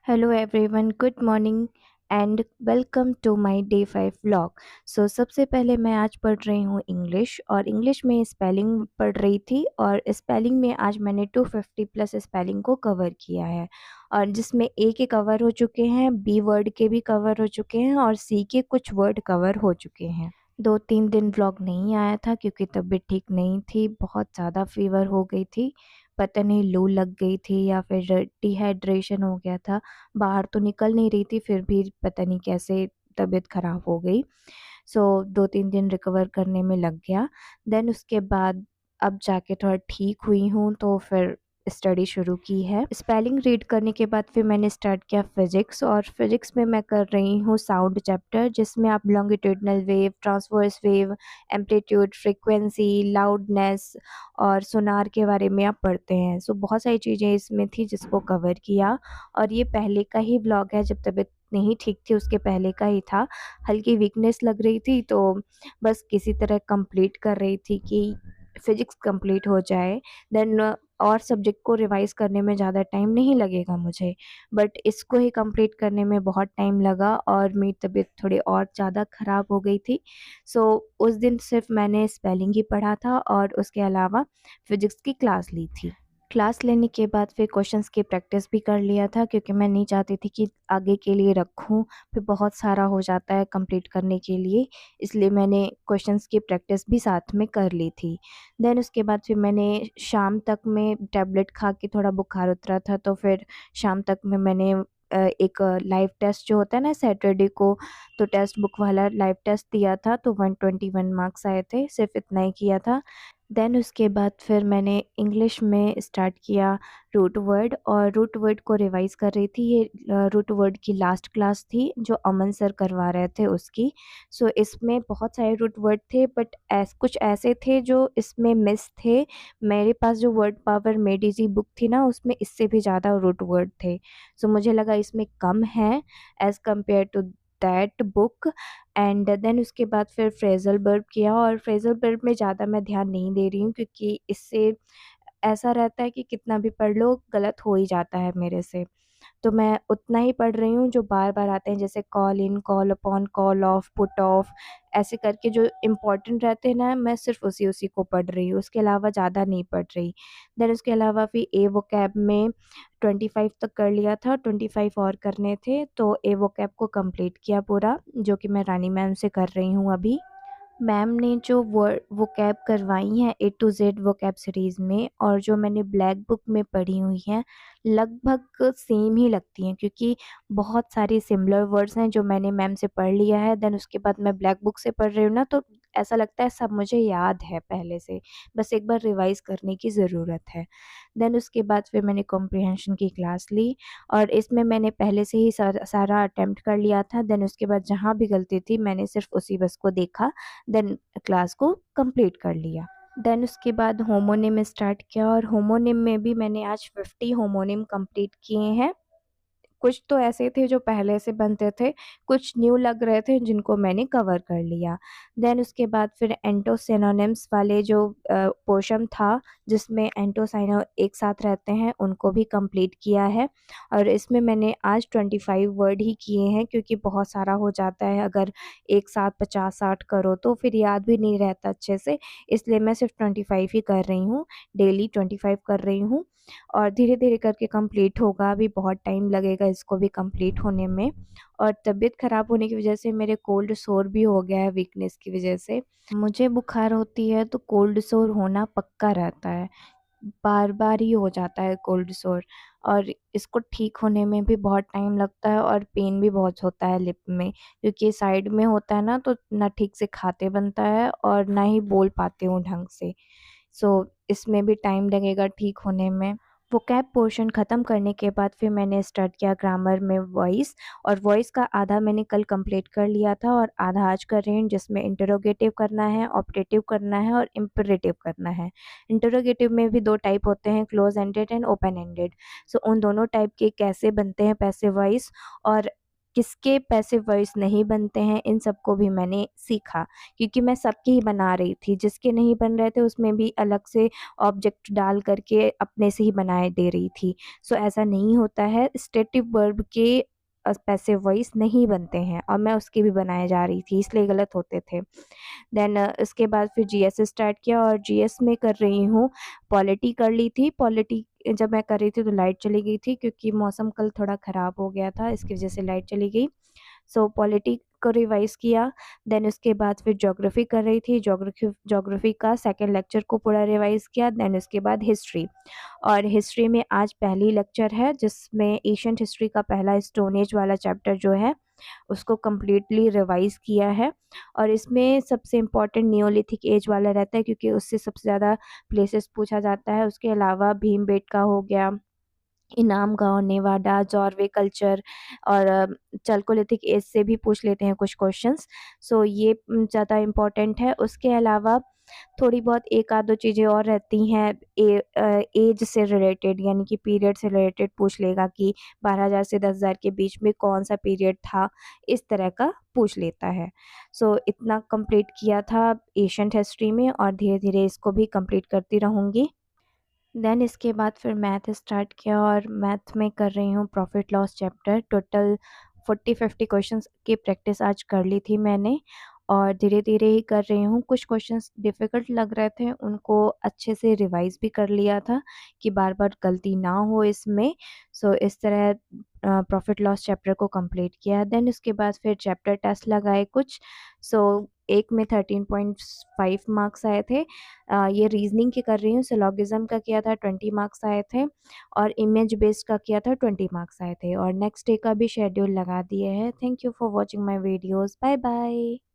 Hello everyone, good morning and welcome to my day 5 vlog. सबसे पहले मैं आज पढ़ रही हूँ इंग्लिश और इंग्लिश में स्पेलिंग पढ़ रही थी और स्पेलिंग में आज मैंने 250 प्लस स्पेलिंग को कवर किया है और जिसमें ए के कवर हो चुके हैं, बी वर्ड के भी कवर हो चुके हैं और सी के कुछ वर्ड कवर हो चुके हैं। 2-3 दिन व्लॉग नहीं आया था क्योंकि तबीयत ठीक नहीं थी, बहुत ज़्यादा फीवर हो गई थी। पता नहीं लू लग गई थी या फिर डिहाइड्रेशन हो गया था। बाहर तो निकल नहीं रही थी फिर भी पता नहीं कैसे तबीयत ख़राब हो गई। 2-3 दिन रिकवर करने में लग गया। देन उसके बाद अब जाके थोड़ा ठीक हुई हूँ तो फिर स्टडी शुरू की है। स्पेलिंग रीड करने के बाद फिर मैंने स्टार्ट किया फिज़िक्स और फिज़िक्स में मैं कर रही हूँ साउंड चैप्टर, जिसमें आप longitudinal wave, transverse wave, amplitude, frequency, loudness और सोनार के बारे में आप पढ़ते हैं। बहुत सारी चीज़ें इसमें थी जिसको कवर किया और ये पहले का ही व्लॉग है, जब तबीयत नहीं ठीक थी उसके पहले का ही था। हल्की वीकनेस लग रही थी तो बस किसी तरह कंप्लीट कर रही थी कि फिज़िक्स कंप्लीट हो जाए। देन और सब्जेक्ट को रिवाइज़ करने में ज़्यादा टाइम नहीं लगेगा मुझे, बट इसको ही कंप्लीट करने में बहुत टाइम लगा और मेरी तबीयत थोड़ी और ज़्यादा ख़राब हो गई थी। उस दिन सिर्फ मैंने स्पेलिंग ही पढ़ा था और उसके अलावा फिज़िक्स की क्लास ली थी। क्लास लेने के बाद फिर क्वेश्चंस की प्रैक्टिस भी कर लिया था क्योंकि मैं नहीं चाहती थी कि आगे के लिए रखूँ, फिर बहुत सारा हो जाता है कंप्लीट करने के लिए, इसलिए मैंने क्वेश्चंस की प्रैक्टिस भी साथ में कर ली थी। देन उसके बाद फिर मैंने शाम तक में टैबलेट खा के थोड़ा बुखार उतरा था तो फिर शाम तक में मैंने एक लाइव टेस्ट जो होता है ना सैटरडे को, तो टेक्स्ट बुक वाला लाइव टेस्ट दिया था तो 121 मार्क्स आए थे, सिर्फ इतना ही किया था। देन उसके बाद फिर मैंने इंग्लिश में स्टार्ट किया रूट वर्ड और रूट वर्ड को रिवाइज़ कर रही थी। ये रूट वर्ड की लास्ट क्लास थी जो अमन सर करवा रहे थे उसकी। इसमें बहुत सारे रूट वर्ड थे बट कुछ ऐसे थे जो इसमें मिस थे। मेरे पास जो वर्ड पावर मेडिजी बुक थी ना, उसमें इससे भी ज़्यादा रूट वर्ड थे। मुझे लगा इसमें कम है as compare to that book. And then उसके बाद फिर फ्रेज़ल वर्ब किया और फ्रेज़ल वर्ब में ज़्यादा मैं ध्यान नहीं दे रही हूँ क्योंकि इससे ऐसा रहता है कि कितना भी पढ़ लो गलत हो ही जाता है मेरे से। तो मैं उतना ही पढ़ रही हूँ जो बार-बार आते हैं, जैसे call in, call upon, call of, put off, ऐसे करके जो इम्पोर्टेंट रहते हैं ना, मैं सिर्फ़ उसी-उसी को पढ़ रही हूँ, उसके अलावा ज़्यादा नहीं पढ़ रही। देन उसके अलावा फिर ए वोकैब में 25 तक कर लिया था, 25 और करने थे, तो ए वोकैब को कंप्लीट किया पूरा, जो कि मैं रानी मैम से कर रही हूँ अभी। मैम ने जो वोकैब करवाई हैं ए टू ज़ेड वोकैब सीरीज़ में और जो मैंने ब्लैक बुक में पढ़ी हुई हैं, लगभग सेम ही लगती हैं क्योंकि बहुत सारे सिमिलर वर्ड्स हैं जो मैंने मैम से पढ़ लिया है। देन उसके बाद मैं ब्लैक बुक से पढ़ रही हूँ ना, तो ऐसा लगता है सब मुझे याद है पहले से, बस एक बार रिवाइज़ करने की ज़रूरत है। देन उसके बाद फिर मैंने कॉम्प्रिहेंशन की क्लास ली और इसमें मैंने पहले से ही सारा अटेम्प्ट कर लिया था। देन उसके बाद जहाँ भी गलती थी मैंने सिर्फ़ उसी बस को देखा, देन क्लास को कंप्लीट कर लिया। देन उसके बाद होमोनिम स्टार्ट किया और होमोनिम में भी मैंने आज 50 होमोनिम कंप्लीट किए हैं। कुछ तो ऐसे थे जो पहले से बनते थे, कुछ न्यू लग रहे थे जिनको मैंने कवर कर लिया। देन उसके बाद फिर एंटो सिनोनिम्स वाले जो पोर्शन था जिसमें एंटो साइनो एक साथ रहते हैं, उनको भी कंप्लीट किया है और इसमें मैंने आज 25 वर्ड ही किए हैं क्योंकि बहुत सारा हो जाता है, अगर एक साथ 50-60 करो तो फिर याद भी नहीं रहता अच्छे से, इसलिए मैं सिर्फ 25 ही कर रही हूँ, डेली 25 कर रही हूँ और धीरे-धीरे करके कंप्लीट होगा, अभी बहुत टाइम लगेगा इसको भी कंप्लीट होने में। और तबीयत ख़राब होने की वजह से मेरे कोल्ड सोर भी हो गया है वीकनेस की वजह से। मुझे बुखार होती है तो कोल्ड सोर होना पक्का रहता है, बार-बार ही हो जाता है कोल्ड सोर और इसको ठीक होने में भी बहुत टाइम लगता है और पेन भी बहुत होता है लिप में, क्योंकि साइड में होता है ना तो ना ठीक से खाते बनता है और ना ही बोल पाती हूँ ढंग से। इसमें भी टाइम लगेगा ठीक होने में। वोकैब पोर्शन ख़त्म करने के बाद फिर मैंने स्टार्ट किया ग्रामर में वॉइस और वॉइस का आधा मैंने कल कंप्लीट कर लिया था और आधा आज कर रही हूँ, जिसमें इंटरोगेटिव करना है, ऑप्टेटिव करना है और इम्पेरेटिव करना है। इंटरोगेटिव में भी 2 टाइप होते हैं, close ended and open ended. उन दोनों टाइप के कैसे बनते हैं पैसिव वॉइस और किसके पैसिव वॉइस नहीं बनते हैं, इन सबको भी मैंने सीखा, क्योंकि मैं सबके ही बना रही थी। जिसके नहीं बन रहे थे उसमें भी अलग से ऑब्जेक्ट डाल करके अपने से ही बनाए दे रही थी। सो ऐसा नहीं होता है, स्टेटिव वर्ब के पैसिव वॉइस नहीं बनते हैं, और मैं उसके भी बनाए जा रही थी, इसलिए गलत होते थे। देन उसके बाद फिर जीएस स्टार्ट किया, और जीएस में कर रही हूँ पॉलिटी कर ली थी। पॉलिटी जब मैं कर रही थी तो लाइट चली गई थी, क्योंकि मौसम कल थोड़ा ख़राब हो गया था, इसकी वजह से लाइट चली गई। सो पॉलिटी को रिवाइज़ किया। देन उसके बाद फिर ज्योग्राफी कर रही थी, ज्योग्राफी का सेकंड लेक्चर को पूरा रिवाइज़ किया। देन उसके बाद हिस्ट्री, और हिस्ट्री में आज पहली लेक्चर है, जिसमें एशियंट हिस्ट्री का पहला स्टोन एज वाला चैप्टर जो है उसको कम्प्लीटली रिवाइज़ किया है। और इसमें सबसे इम्पोर्टेंट नियोलिथिक एज वाला रहता है, क्योंकि उससे सबसे ज़्यादा प्लेसेस पूछा जाता है। उसके अलावा भीमबेटका हो गया, इनाम गाँव, नेवाडा, जॉर्वे कल्चर, और चल्कोलिथिक एज से भी पूछ लेते हैं कुछ क्वेश्चंस। सो ये ज़्यादा इम्पोर्टेंट है। उसके अलावा थोड़ी बहुत एक आध दो चीज़ें और रहती हैं, एज से रिलेटेड, यानी कि पीरियड से रिलेटेड पूछ लेगा कि 12,000 से 10,000 के बीच में कौन सा पीरियड था, इस तरह का पूछ लेता है। सो इतना कंप्लीट किया था एशियंट हिस्ट्री में, और धीरे धीरे इसको भी कंप्लीट करती रहूँगी। देन इसके बाद फिर मैथ स्टार्ट किया, और मैथ में कर रही हूँ profit loss chapter. Total 40-50 questions की प्रैक्टिस आज कर ली थी मैंने, और धीरे धीरे ही कर रही हूँ। कुछ क्वेश्चंस डिफ़िकल्ट लग रहे थे, उनको अच्छे से रिवाइज़ भी कर लिया था कि बार बार गलती ना हो इसमें। सो इस तरह प्रॉफिट लॉस चैप्टर को कंप्लीट किया। देन उसके बाद फिर चैप्टर टेस्ट लगाए कुछ। सो एक में 13.5 मार्क्स आए थे। ये रीजनिंग की कर रही हूँ। सिलोगिज्म का किया था 20 मार्क्स आए थे, और इमेज बेस्ड का किया था 20 मार्क्स आए थे, और नेक्स्ट डे का भी शेड्यूल लगा दिए हैं। Thank you for watching my videos. Bye bye.